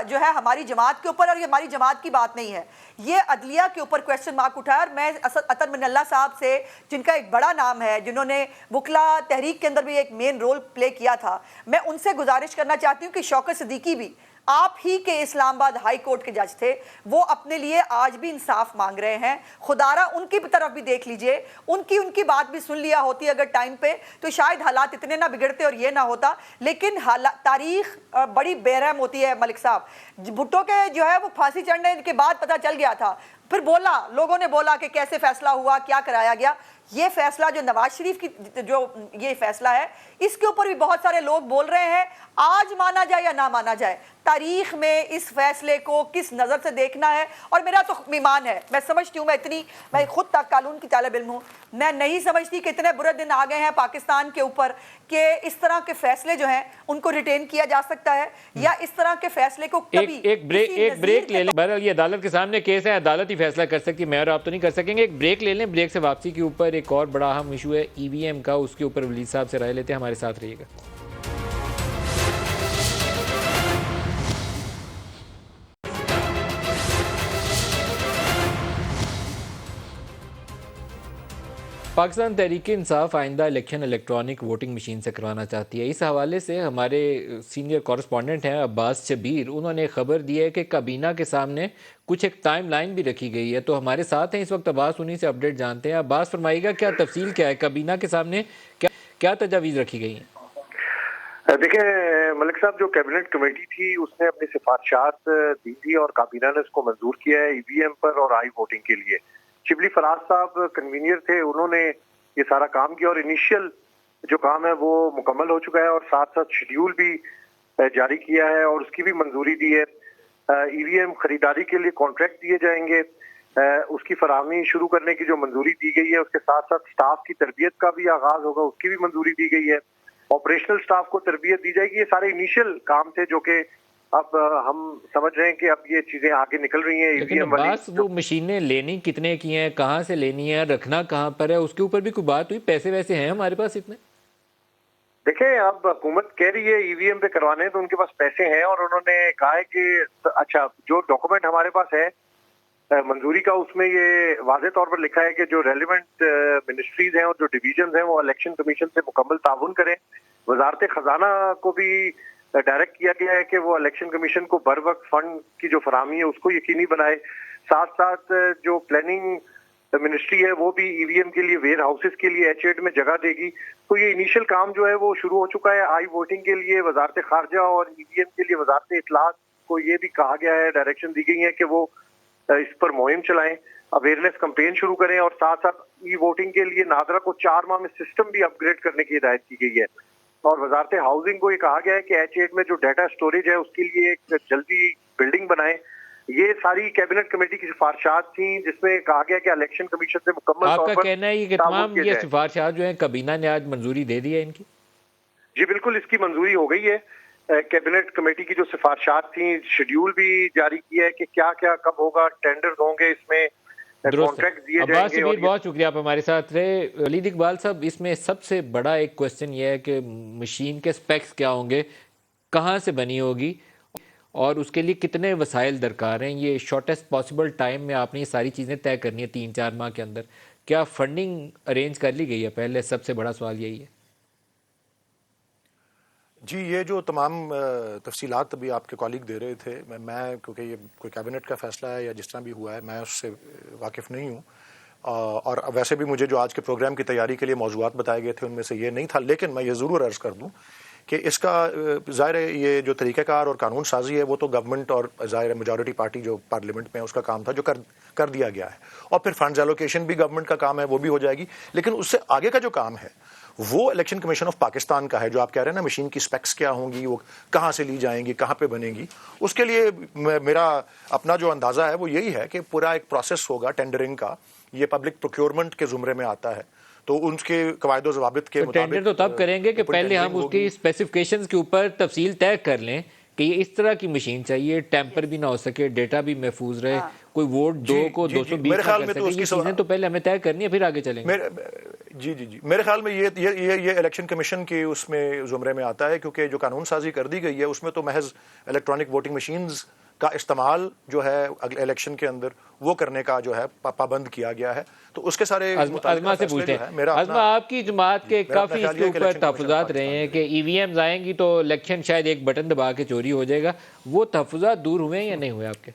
جو ہے ہماری جماعت کے اوپر, اور یہ ہماری جماعت کی بات نہیں ہے, یہ عدلیہ کے اوپر کویسچن مارک اٹھایا. اور میں عطر من اللہ صاحب سے, جن کا ایک بڑا نام ہے, جنہوں نے وکلا تحریک کے اندر بھی ایک مین رول پلے کیا تھا, میں ان سے گزارش کرنا چاہتی ہوں کہ شوکت صدیقی بھی آپ ہی کے اسلام آباد ہائی کورٹ کے جج تھے, وہ اپنے لیے آج بھی انصاف مانگ رہے ہیں. خدارہ ان کی طرف بھی دیکھ لیجئے, ان کی بات بھی سن لیا ہوتی اگر ٹائم پہ, تو شاید حالات اتنے نہ بگڑتے اور یہ نہ ہوتا. لیکن تاریخ بڑی بے رحم ہوتی ہے ملک صاحب. بھٹو کے جو ہے وہ پھانسی چڑھنے کے بعد پتہ چل گیا تھا, پھر بولا, لوگوں نے بولا کہ کیسے فیصلہ ہوا, کیا کرایا گیا. یہ فیصلہ جو نواز شریف کی جو یہ فیصلہ ہے, اس کے اوپر بھی بہت سارے لوگ بول رہے ہیں, آج مانا جائے یا نہ مانا جائے, تاریخ میں اس فیصلے کو کس نظر سے دیکھنا ہے. اور میرا تو ایمان ہے, میں سمجھتی ہوں, میں خود تک قانون کی طالب علم ہوں, میں نہیں سمجھتی کہ اتنے برے دن آ گئے ہیں پاکستان کے اوپر کہ اس طرح کے فیصلے جو ہیں ان کو ریٹین کیا جا سکتا ہے, یا اس طرح کے فیصلے کو کبھی ایک بریک لے لیں. بہرحال یہ عدالت کے سامنے کیس ہے, عدالت ہی فیصلہ کر سکتی, میں اور آپ تو نہیں کر سکیں گے. ایک بریک لے لیں, بریک سے واپسی کے اوپر ایک اور بڑا اہم ایشو ہے EVM کا, اس کے اوپر ولید صاحب سے رائے لیتے ہیں. ہمارے ساتھ رہیے گا. پاکستان تحریک انصاف آئندہ الیکشن الیکٹرانک ووٹنگ مشین سے کروانا چاہتی ہے. اس حوالے سے ہمارے سینئر کورسپونڈنٹ ہیں عباس شبیر, انہوں نے خبر دی ہے کہ کابینہ کے سامنے کچھ ایک ٹائم لائن بھی رکھی گئی ہے. تو ہمارے ساتھ ہیں اس وقت عباس, انہی سے اپڈیٹ جانتے ہیں. عباس فرمائیے گا, کیا تفصیل کیا ہے, کابینہ کے سامنے کیا تجاویز رکھی گئی ہیں؟ دیکھیں ملک صاحب, جو کیبنٹ کمیٹی تھی اس نے اپنی سفارشات دی تھی اور کابینہ نے اس کو منظور کیا ہے EVM پر اور آئی ووٹنگ کے لیے. شبلی فراز صاحب کنوینئر تھے, انہوں نے یہ سارا کام کیا اور انیشیل جو کام ہے وہ مکمل ہو چکا ہے اور ساتھ ساتھ شیڈیول بھی جاری کیا ہے اور اس کی بھی منظوری دی ہے. EVM خریداری کے لیے کانٹریکٹ دیے جائیں گے, اس کی فراہمی شروع کرنے کی جو منظوری دی گئی ہے, اس کے ساتھ ساتھ سٹاف کی تربیت کا بھی آغاز ہوگا, اس کی بھی منظوری دی گئی ہے. آپریشنل سٹاف کو تربیت دی جائے گی. یہ سارے انیشیل کام تھے جو کہ اب ہم سمجھ رہے ہیں کہ اب یہ چیزیں آگے نکل رہی ہیں. لیکن عباس, وہ مشینیں لینی کتنے کی ہیں, کہاں سے لینی ہیں, رکھنا کہاں پر ہے, اس کے اوپر بھی کوئی بات ہوئی؟ پیسے ویسے ہیں ہمارے پاس اتنے؟ دیکھیں اب حکومت کہہ رہی ہے EVM پہ کروانے, تو ان کے پاس پیسے ہیں اور انہوں نے کہا ہے کہ اچھا جو ڈاکومنٹ ہمارے پاس ہے منظوری کا, اس میں یہ واضح طور پر لکھا ہے کہ جو ریلیونٹ منسٹریز ہیں اور جو ڈویژنز ہیں وہ الیکشن کمیشن سے مکمل تعاون کریں. وزارت خزانہ کو بھی ڈائریکٹ کیا گیا ہے کہ وہ الیکشن کمیشن کو بر وقت فنڈ کی جو فراہمی ہے اس کو یقینی بنائے. ساتھ ساتھ جو پلاننگ منسٹری ہے وہ بھی EVM کے لیے ویئر ہاؤسز کے لیے H8 میں جگہ دے گی. تو یہ انیشیل کام جو ہے وہ شروع ہو چکا ہے. آئی ووٹنگ کے لیے وزارت خارجہ اور EVM کے لیے وزارت اطلاعات کو یہ بھی کہا گیا ہے, ڈائریکشن دی گئی ہے کہ وہ اس پر مہم چلائیں, اویئرنیس کمپین شروع کریں اور ساتھ ساتھ ای ووٹنگ کے لیے نادرا کو 4 ماہ میں سسٹم بھی اپ گریڈ کرنے کی ہدایت کی گئی ہے. اور وزارت ہاؤسنگ کو یہ کہا گیا ہے کہ H8 میں جو ڈیٹا سٹوریج ہے اس کے لیے ایک جلدی بلڈنگ بنائیں. یہ ساری کیبنٹ کمیٹی کی سفارشات تھیں جس میں کہا گیا کہ الیکشن کمیشن سے مکمل طور پر آپ کا کہنا ہے کہ تمام یہ سفارشات جو ہیں کابینہ نے آج منظوری دے دی ہے ان کی؟ جی بالکل, اس کی منظوری ہو گئی ہے. کیبنٹ کمیٹی کی جو سفارشات تھیں, شیڈیول بھی جاری کیا ہے کہ کیا کیا کب ہوگا, ٹینڈرز ہوں گے, اس میں کانٹریکٹ دیے جائیں گے. عباس, بہت شکریہ آپ ہمارے ساتھ رہے. ولید اقبال صاحب, اس میں سب سے بڑا ایک کویسچن یہ ہے کہ مشین کے سپیکس کیا ہوں گے, کہاں سے بنی ہوگی اور اس کے لیے کتنے وسائل درکار ہیں. یہ شارٹیسٹ پاسبل ٹائم میں آپ نے یہ ساری چیزیں طے کرنی ہے 3-4 ماہ کے اندر. کیا فنڈنگ ارینج کر لی گئی ہے؟ پہلے سب سے بڑا سوال یہی ہے. جی, یہ جو تمام تفصیلات ابھی آپ کے کالیگ دے رہے تھے, میں کیونکہ یہ کوئی کیبنٹ کا فیصلہ ہے یا جس طرح بھی ہوا ہے میں اس سے واقف نہیں ہوں, اور ویسے بھی مجھے جو آج کے پروگرام کی تیاری کے لیے موضوعات بتائے گئے تھے ان میں سے یہ نہیں تھا. لیکن میں یہ ضرور عرض کر دوں کہ اس کا ظاہر ہے یہ جو طریقہ کار اور قانون سازی ہے وہ تو گورنمنٹ اور ظاہر میجورٹی پارٹی جو پارلیمنٹ میں اس کا کام تھا جو کر دیا گیا ہے, اور پھر فنڈز ایلوکیشن بھی گورنمنٹ کا کام ہے, وہ بھی ہو جائے گی. لیکن اس سے آگے کا جو کام ہے وہ الیکشن کمیشن آف پاکستان کا ہے. جو آپ کہہ رہے ہیں نا مشین کی سپیکس کیا ہوں گی, وہ کہاں سے لی جائیں گی, کہاں پہ بنے گی, اس کے لیے میرا اپنا جو اندازہ ہے وہ یہی ہے کہ پورا ایک پروسیس ہوگا ٹینڈرنگ کا. یہ پبلک پروکیورمنٹ کے زمرے میں آتا ہے, تو ان کے قواعد و ضوابط کے مطابق ٹینڈر تو تب کریں گے کہ پہلے ہم اس کی اسپیسیفکیشنز کے اوپر تفصیل طے کر لیں کہ یہ اس طرح کی مشین چاہیے, ٹیمپر بھی نہ ہو سکے, ڈیٹا بھی محفوظ رہے, کوئی ووٹ 2 کو 220 کر سکے. یہ چیزیں تو پہلے ہمیں طے کرنی ہے, پھر آگے چلیں گے. جی جی جی میرے خیال میں یہ الیکشن کمیشن کے اس میں زمرے میں آتا ہے، کیونکہ جو قانون سازی کر دی گئی ہے اس میں تو محض الیکٹرانک ووٹنگ مشینز کا استعمال جو ہے اگلے الیکشن کے اندر وہ کرنے کا جو ہے پابند کیا گیا ہے، تو اس کے سارے ازما سے پوچھتے ہیں، ازما آپ کی جماعت کے کافی اس کے اوپر تحفظات رہے ہیں کہ ای وی ایمز آئیں گی تو الیکشن شاید ایک بٹن دبا کے چوری ہو جائے گا، وہ تحفظات دور ہوئے ہیں یا نہیں ہوئے آپ کے؟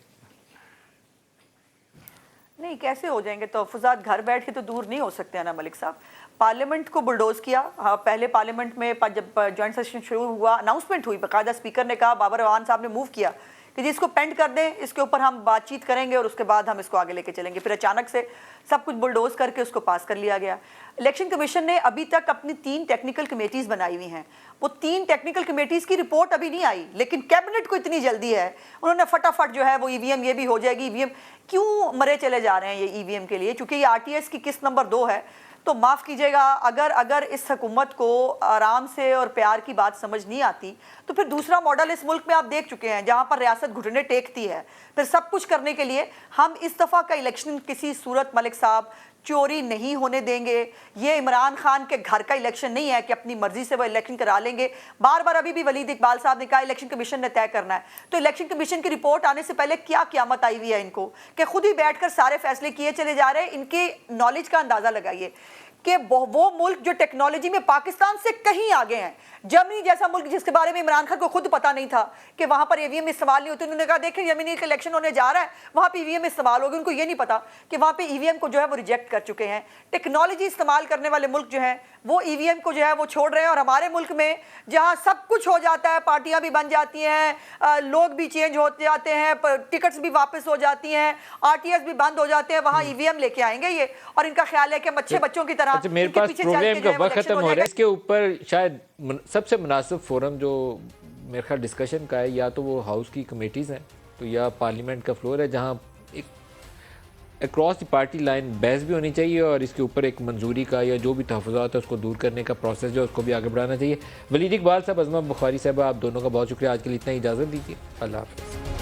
نہیں، کیسے ہو جائیں گے تحفظات؟ گھر بیٹھ کے تو دور نہیں ہو سکتے ہیں نا ملک صاحب۔ پارلیمنٹ کو بلڈوز کیا، پہلے پارلیمنٹ میں جب جوائنٹ سیشن شروع ہوا اناؤنسمنٹ ہوئی، باقاعدہ اسپیکر نے کہا، بابر اعوان صاحب نے موو کیا کہ جی اس کو پینڈ کر دیں، اس کے اوپر ہم بات چیت کریں گے اور اس کے بعد ہم اس کو آگے لے کے چلیں گے۔ پھر اچانک سے سب کچھ بلڈوز کر کے اس کو پاس کر لیا گیا۔ الیکشن کمیشن نے ابھی تک اپنی 3 ٹیکنیکل کمیٹیز بنائی ہوئی ہیں، وہ 3 ٹیکنیکل کمیٹیز کی رپورٹ ابھی نہیں آئی، لیکن کیبنٹ کو اتنی جلدی ہے، انہوں نے فٹافٹ جو ہے وہ ای وی ایم یہ بھی ہو جائے گی۔ ای وی ایم کیوں مرے چلے جا رہے ہیں یہ ای وی ایم کے لیے؟ چونکہ یہ آر ٹی ایس کی قسط نمبر 2 ہے، تو معاف کیجیے گا اگر اس حکومت کو آرام سے اور پیار کی بات سمجھ نہیں آتی تو پھر دوسرا ماڈل اس ملک میں آپ دیکھ چکے ہیں جہاں پر ریاست گھٹنے ٹیکتی ہے، پھر سب کچھ کرنے کے لیے ہم اس دفعہ کا الیکشن کسی صورت ملک صاحب چوری نہیں ہونے دیں گے۔ یہ عمران خان کے گھر کا الیکشن نہیں ہے کہ اپنی مرضی سے وہ الیکشن کرا لیں گے۔ بار بار ابھی بھی ولید اقبال صاحب نے کہا الیکشن کمیشن نے طے کرنا ہے، تو الیکشن کمیشن کی رپورٹ آنے سے پہلے کیا قیامت آئی ہوئی ہے ان کو کہ خود ہی بیٹھ کر سارے فیصلے کیے چلے جا رہے ہیں۔ ان کی نالج کا اندازہ لگائیے کہ وہ ملک جو ٹیکنالوجی میں پاکستان سے کہیں آگے ہیں، جرمنی جیسا ملک جس کے بارے میں عمران خان کو خود پتا نہیں تھا کہ وہاں پر ای وی ایم استعمال نہیں ہوتے، انہوں نے کہا دیکھیں جرمنی کا الیکشن ہونے جا رہا ہے وہاں پہ ای وی ایم استعمال ہوگی، ان کو یہ نہیں پتا کہ وہاں پہ ای وی ایم کو جو ہے وہ ریجیکٹ کر چکے ہیں۔ ٹیکنالوجی استعمال کرنے والے ملک جو ہیں وہ ای وی ایم کو جو ہے وہ چھوڑ رہے ہیں، اور ہمارے ملک میں جہاں سب کچھ ہو جاتا ہے، پارٹیاں بھی بن جاتی ہیں، لوگ بھی چینج ہو جاتے ہیں، ٹکٹس بھی واپس ہو جاتی ہیں، آر ٹی ایس بھی بند ہو جاتے ہیں، وہاں ای وی ایم لے کے آئیں گے یہ، اور ان کا خیال ہے کہ ہم اچھے بچوں کی طرح میرے پاس پروگرام کا وقت ختم ہو رہا ہے، اس کے اوپر شاید سب سے مناسب فورم جو میرے خیال ڈسکشن کا ہے یا تو وہ ہاؤس کی کمیٹیز ہیں تو یا پارلیمنٹ کا فلور ہے، جہاں ایک اکراس دی پارٹی لائن بحث بھی ہونی چاہیے اور اس کے اوپر ایک منظوری کا یا جو بھی تحفظات ہے اس کو دور کرنے کا پروسیس جو ہے اس کو بھی آگے بڑھانا چاہیے۔ ولید اقبال صاحب، ازما بخاری صاحبہ، آپ دونوں کا بہت شکریہ، آج کے لیے اتنا ہی اجازت دیجیے، اللہ حافظ۔